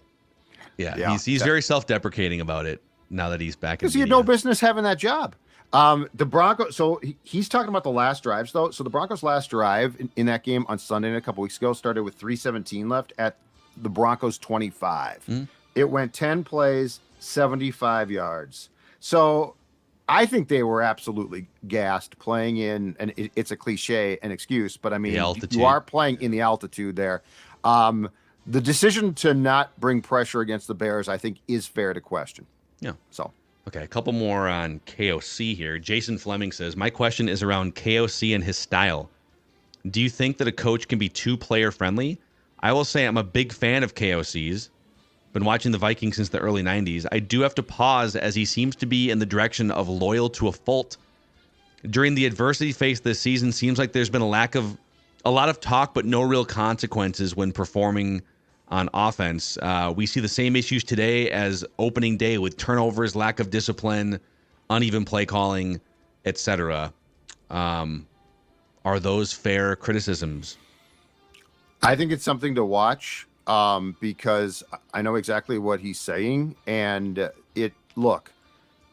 Yeah. He's very self-deprecating about it now that he's back in because he had no business having that job. The Broncos, so he's talking about the last drives, though. So the Broncos' last drive in that game on Sunday a couple weeks ago started with 3:17 left at the Broncos 25. Mm-hmm. It went 10 plays, 75 yards. So I think they were absolutely gassed playing in, and it's a cliche, an excuse, but I mean, you are playing in the altitude there. The decision to not bring pressure against the Bears, I think, is fair to question. Yeah. So. Okay, a couple more on KOC here. Jason Fleming says, my question is around KOC and his style. Do you think that a coach can be too player-friendly? I will say I'm a big fan of KOC's. Been watching the Vikings since the early 90s. I do have to pause as he seems to be in the direction of loyal to a fault. During the adversity faced this season, seems like there's been a lot of talk but no real consequences when performing on offense. We see the same issues today as opening day with turnovers, lack of discipline, uneven play calling, etc. Are those fair criticisms? I think it's something to watch because I know exactly what he's saying. And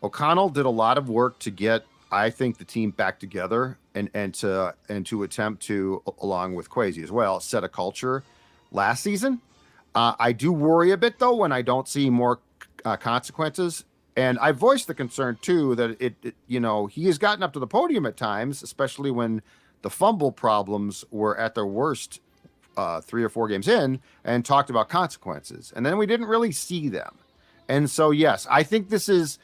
O'Connell did a lot of work to get, I think, the team back together and to attempt to, along with Kwesi as well, set a culture last season. I do worry a bit, though, when I don't see more consequences. And I voiced the concern, too, that he has gotten up to the podium at times, especially when the fumble problems were at their worst 3 or 4 games in, and talked about consequences. And then we didn't really see them. And so, yes, I think this is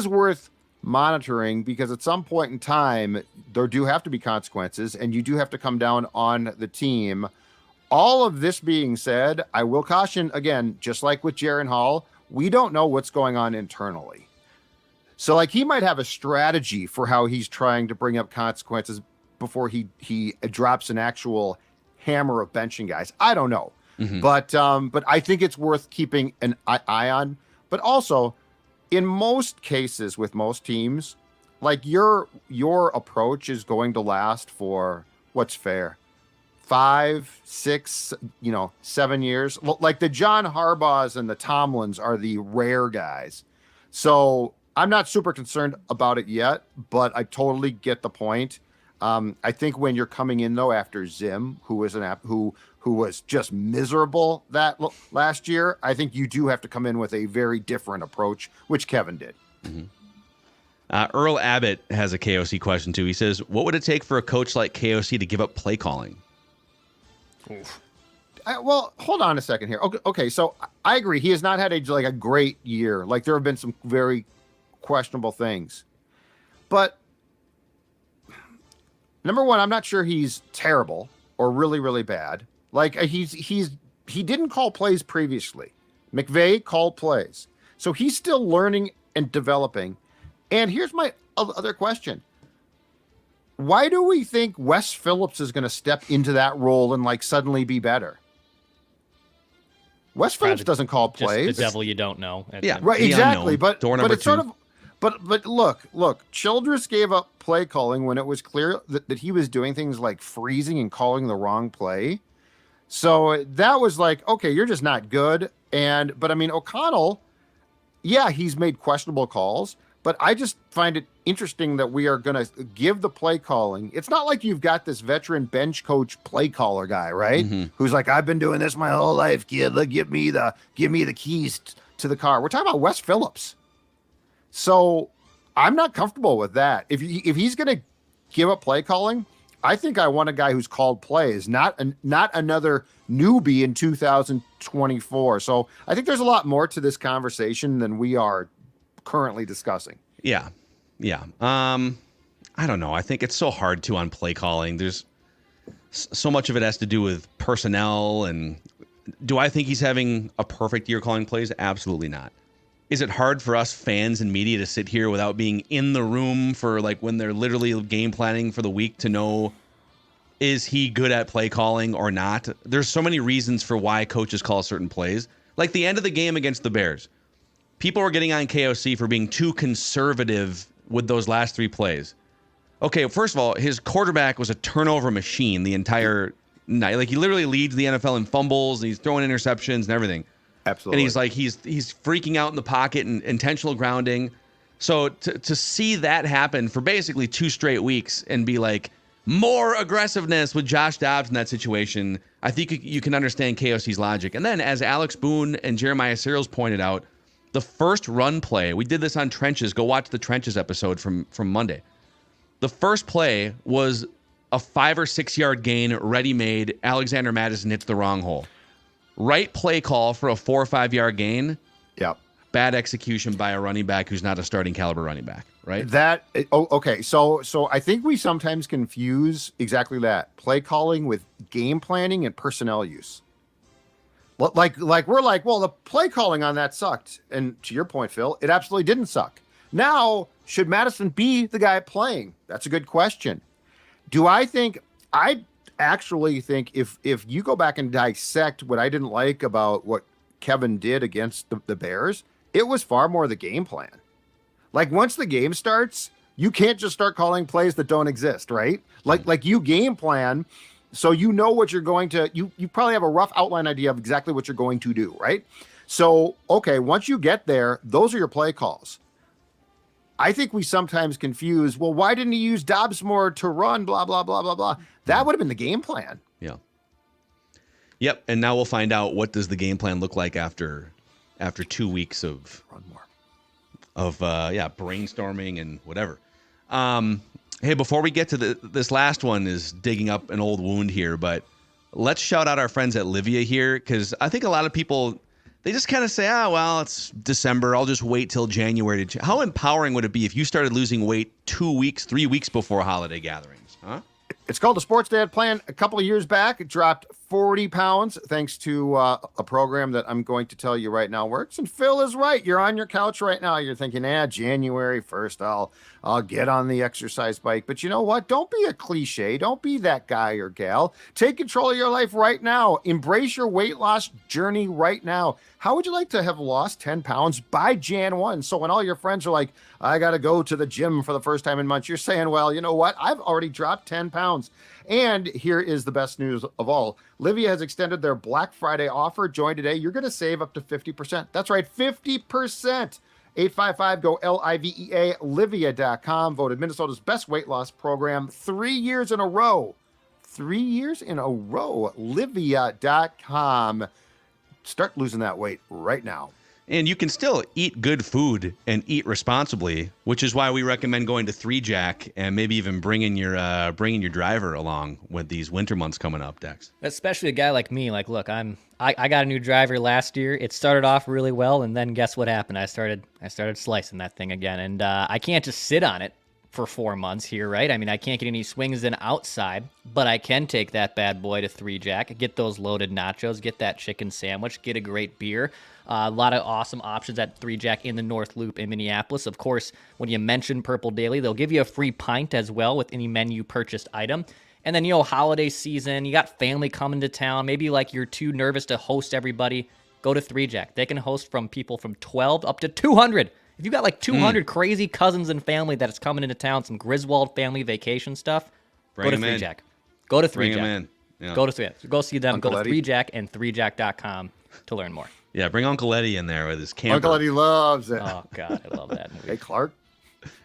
worth monitoring, because at some point in time, there do have to be consequences, and you do have to come down on the team. All of this being said, I will caution, again, just like with Jaren Hall, we don't know what's going on internally. So, like, he might have a strategy for how he's trying to bring up consequences before he drops an actual hammer of benching guys. I don't know. Mm-hmm. But I think it's worth keeping an eye on. But also, in most cases with most teams, like, your approach is going to last for what's fair. 5, 6, 7 years. Like the John Harbaughs and the Tomlins are the rare guys. So I'm not super concerned about it yet, but I totally get the point. I think when you're coming in, though, after Zim, who was just miserable that last year, I think you do have to come in with a very different approach, which Kevin did. Mm-hmm. Earl Abbott has a KOC question too. He says, what would it take for a coach like KOC to give up play calling? Well, hold on a second here. Okay, so I agree. He has not had a great year. Like, there have been some very questionable things. But number one, I'm not sure he's terrible or really, really bad. Like, he didn't call plays previously. McVay called plays. So he's still learning and developing. And here's my other question. Why do we think Wes Phillips is going to step into that role and suddenly be better? Wes Phillips doesn't call plays. The devil you don't know. Yeah, right. Exactly. But it's 2. Sort of. But look. Childress gave up play calling when it was clear that he was doing things like freezing and calling the wrong play. So that was okay, you're just not good. But I mean, O'Connell, yeah, he's made questionable calls. But I just find it interesting that we are going to give the play calling. It's not like you've got this veteran bench coach play caller guy, right? Mm-hmm. Who's like, I've been doing this my whole life, kid. Look, give me the keys to the car. We're talking about Wes Phillips. So I'm not comfortable with that. If he's going to give up play calling, I think I want a guy who's called plays, not another newbie in 2024. So I think there's a lot more to this conversation than we are currently discussing. Yeah. I don't know. I think it's so hard on play calling. There's so much of it has to do with personnel. And do I think he's having a perfect year calling plays? Absolutely not. Is it hard for us fans and media to sit here without being in the room for when they're literally game planning for the week to know, is he good at play calling or not? There's so many reasons for why coaches call certain plays. Like the end of the game against the Bears. People were getting on KOC for being too conservative with those last 3 plays. Okay, first of all, his quarterback was a turnover machine the entire night. He literally leads the NFL in fumbles, and he's throwing interceptions and everything. Absolutely. And he's freaking out in the pocket and intentional grounding. So to see that happen for basically 2 straight weeks and be more aggressiveness with Josh Dobbs in that situation, I think you can understand KOC's logic. And then as Alex Boone and Jeremiah Searles pointed out, the first run play, we did this on Trenches. Go watch the Trenches episode from Monday. The first play was a 5 or 6 yard gain, ready-made. Alexander Mattison hits the wrong hole. Right play call for a 4 or 5 yard gain. Yep. Bad execution by a running back who's not a starting caliber running back, right? Okay. So I think we sometimes confuse exactly that. Play calling with game planning and personnel use. We're well, the play calling on that sucked. And to your point, Phil, it absolutely didn't suck. Now, should Madison be the guy playing? That's a good question. I actually think if you go back and dissect what I didn't like about what Kevin did against the Bears, it was far more the game plan. Once the game starts, you can't just start calling plays that don't exist, right? Like you game plan. So you know what you're going to, you probably have a rough outline idea of exactly what you're going to do, right? So, okay, once you get there, those are your play calls. I think we sometimes confuse, well, why didn't he use Dobbs more to run, blah, blah, blah, blah, blah. That would have been the game plan. Yeah. Yep, and now we'll find out what does the game plan look like after 2 weeks of brainstorming and whatever. Hey, before we get to this last one is digging up an old wound here, but let's shout out our friends at Livia here, because I think a lot of people, they just kind of say, well, it's December. I'll just wait till January. How empowering would it be if you started losing weight 2 weeks, 3 weeks before holiday gatherings? Huh? It's called the Sports Dad Plan. A couple of years back, it dropped 40 pounds thanks to a program that I'm going to tell you right now works. And Phil is right. You're on your couch right now. You're thinking, January 1st, I'll get on the exercise bike. But you know what? Don't be a cliche. Don't be that guy or gal. Take control of your life right now. Embrace your weight loss journey right now. How would you like to have lost 10 pounds by Jan 1? So when all your friends are like, I got to go to the gym for the first time in months, you're saying, well, you know what? I've already dropped 10 pounds. And here is the best news of all. Livia has extended their Black Friday offer. Join today. You're going to save up to 50%. That's right, 50%. 855-GO-LIVEA, Livia.com. Voted Minnesota's best weight loss program 3 years in a row. 3 years in a row. Livia.com. Start losing that weight right now. And you can still eat good food and eat responsibly, which is why we recommend going to 3Jack and maybe even bringing your driver along with these winter months coming up, Dex. Especially a guy like me. Like, look, I got a new driver last year. It started off really well, and then guess what happened? I started slicing that thing again, and I can't just sit on it for 4 months here, right? I mean, I can't get any swings in outside, but I can take that bad boy to 3Jack, get those loaded nachos, get that chicken sandwich, get a great beer. A lot of awesome options at 3Jack in the North Loop in Minneapolis. Of course, when you mention Purple Daily, they'll give you a free pint as well with any menu purchased item. And then, holiday season, you got family coming to town. Maybe like you're too nervous to host everybody. Go to 3Jack. They can host from people from 12 up to 200. If you got like 200 crazy cousins and family that is coming into town, some Griswold family vacation stuff, go to 3Jack. Go to 3Jack. Bring them in. Yeah. Go to 3Jack. Go see them. Uncle Go to Eddie. 3Jack and 3jack.com to learn more. Yeah, bring Uncle Eddie in there with his camper. Uncle Eddie loves it. Oh, God, I love that movie. Hey, Clark.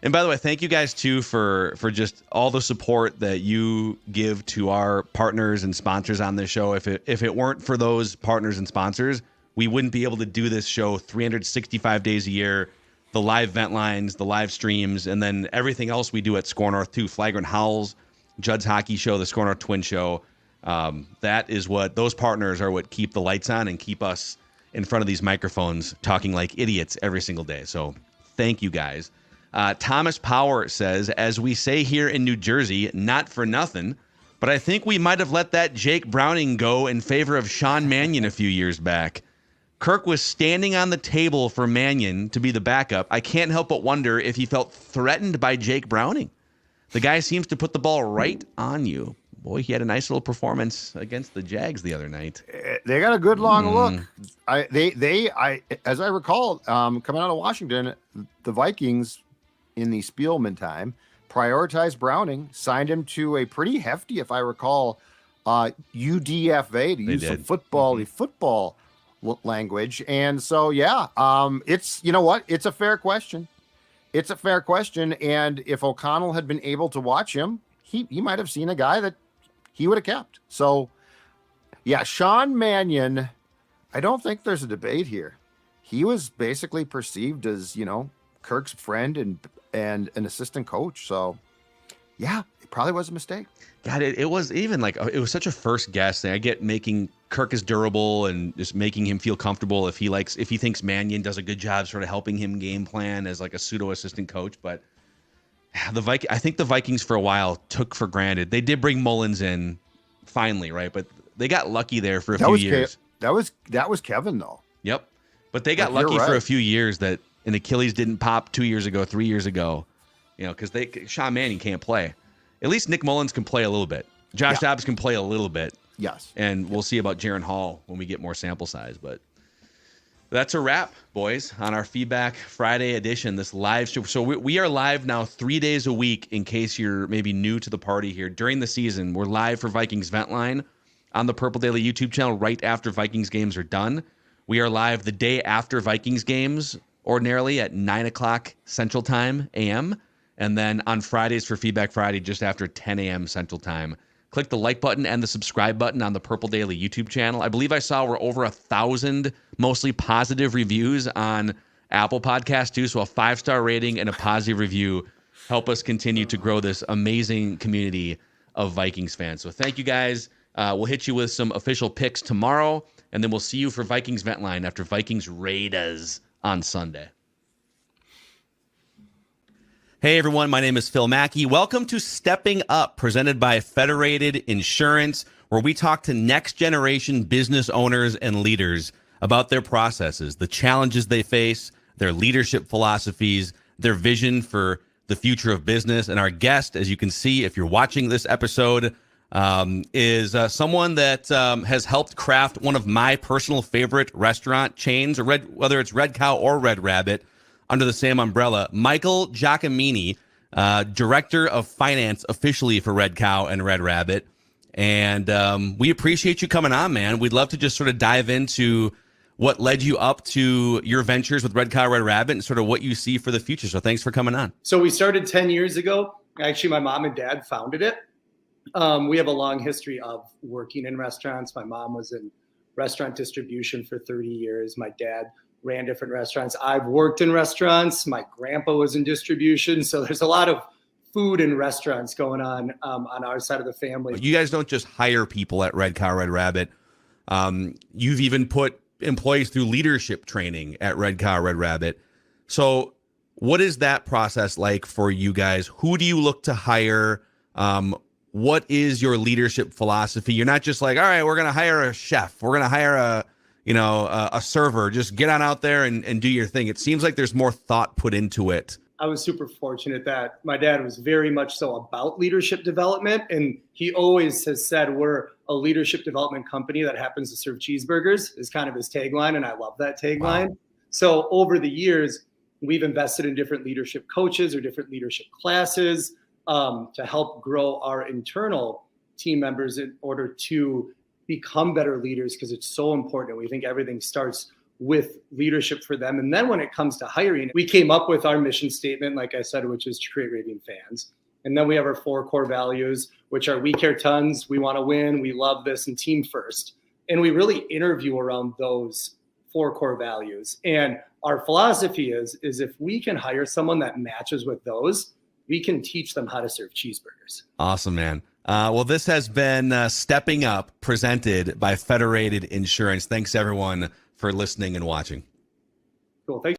And by the way, thank you guys too for just all the support that you give to our partners and sponsors on this show. If it weren't for those partners and sponsors, we wouldn't be able to do this show 365 days a year. The live vent lines, the live streams, and then everything else we do at Score North too. Flagrant Howls, Judd's Hockey Show, the Score North Twin Show. That is what those partners are. What keep the lights on and keep us in front of these microphones talking like idiots every single day. So thank you guys. Thomas Power says, as we say here in New Jersey, not for nothing, but I think we might have let that Jake Browning go in favor of Sean Mannion a few years back. Kirk was standing on the table for Mannion to be the backup. I can't help but wonder if he felt threatened by Jake Browning. The guy seems to put the ball right on you. Boy, he had a nice little performance against the Jags the other night. They got a good long look. As I recall, coming out of Washington, the Vikings in the Spielman time prioritized Browning, signed him to a pretty hefty, if I recall, UDFA to use some football language. And so, it's, it's a fair question. It's a fair question. And if O'Connell had been able to watch him, he might have seen a guy that he would have kept. So, yeah, Sean Mannion, I don't think there's a debate here. He was basically perceived as, Kirk's friend and an assistant coach. So, yeah, it probably was a mistake. God, it was even like, it was such a first guess thing. I get making Kirk is durable and just making him feel comfortable if he thinks Mannion does a good job sort of helping him game plan as like a pseudo assistant coach. But I think the Vikings for a while took for granted. They did bring Mullins in finally, right? But they got lucky there for a few years. That was Kevin though. Yep. But they got lucky for a few years that an Achilles didn't pop 2 years ago, 3 years ago, because Sean Mannion can't play. At least Nick Mullins can play a little bit. Josh Dobbs can play a little bit. Yes. And we'll see about Jaren Hall when we get more sample size. But that's a wrap, boys, on our Feedback Friday edition, this live show. So we are live now 3 days a week in case you're maybe new to the party here. During the season, we're live for Vikings Vent Line on the Purple Daily YouTube channel right after Vikings games are done. We are live the day after Vikings games, ordinarily at 9 o'clock Central Time a.m., and then on Fridays for Feedback Friday, just after 10 a.m. Central Time. Click the like button and the subscribe button on the Purple Daily YouTube channel. I believe I saw we're over 1,000 mostly positive reviews on Apple Podcasts too. So a 5-star rating and a positive review help us continue to grow this amazing community of Vikings fans. So thank you guys. We'll hit you with some official picks tomorrow, and then we'll see you for Vikings Vent Line after Vikings Raiders on Sunday. Hey everyone, my name is Phil Mackey. Welcome to Stepping Up, presented by Federated Insurance, where we talk to next generation business owners and leaders about their processes, the challenges they face, their leadership philosophies, their vision for the future of business. And our guest, as you can see if you're watching this episode, is someone that has helped craft one of my personal favorite restaurant chains, whether it's Red Cow or Red Rabbit, under the same umbrella. Michael Giacomini, Director of Finance officially for Red Cow and Red Rabbit. And we appreciate you coming on, man. We'd love to just sort of dive into what led you up to your ventures with Red Cow, Red Rabbit, and sort of what you see for the future. So thanks for coming on. So we started 10 years ago. Actually, my mom and dad founded it. We have a long history of working in restaurants. My mom was in restaurant distribution for 30 years. My dad ran different restaurants. I've worked in restaurants. My grandpa was in distribution. So there's a lot of food and restaurants going on our side of the family. You guys don't just hire people at Red Cow Red Rabbit. You've even put employees through leadership training at Red Cow Red Rabbit. So what is that process like for you guys? Who do you look to hire? What is your leadership philosophy? You're not just like, all right, we're going to hire a chef. We're going to hire a server. Just get on out there and do your thing. It seems like there's more thought put into it. I was super fortunate that my dad was very much so about leadership development. And he always has said, we're a leadership development company that happens to serve cheeseburgers, is kind of his tagline. And I love that tagline. Wow. So over the years, we've invested in different leadership coaches or different leadership classes to help grow our internal team members in order to become better leaders, because it's so important. We think everything starts with leadership for them. And then when it comes to hiring, we came up with our mission statement, like I said, which is to create raving fans. And then we have our 4 core values, which are we care tons, we want to win, we love this, and team first. And we really interview around those 4 core values. And our philosophy is if we can hire someone that matches with those, we can teach them how to serve cheeseburgers. Awesome, man. Well, this has been Stepping Up, presented by Federated Insurance. Thanks, everyone, for listening and watching. Cool. Thanks.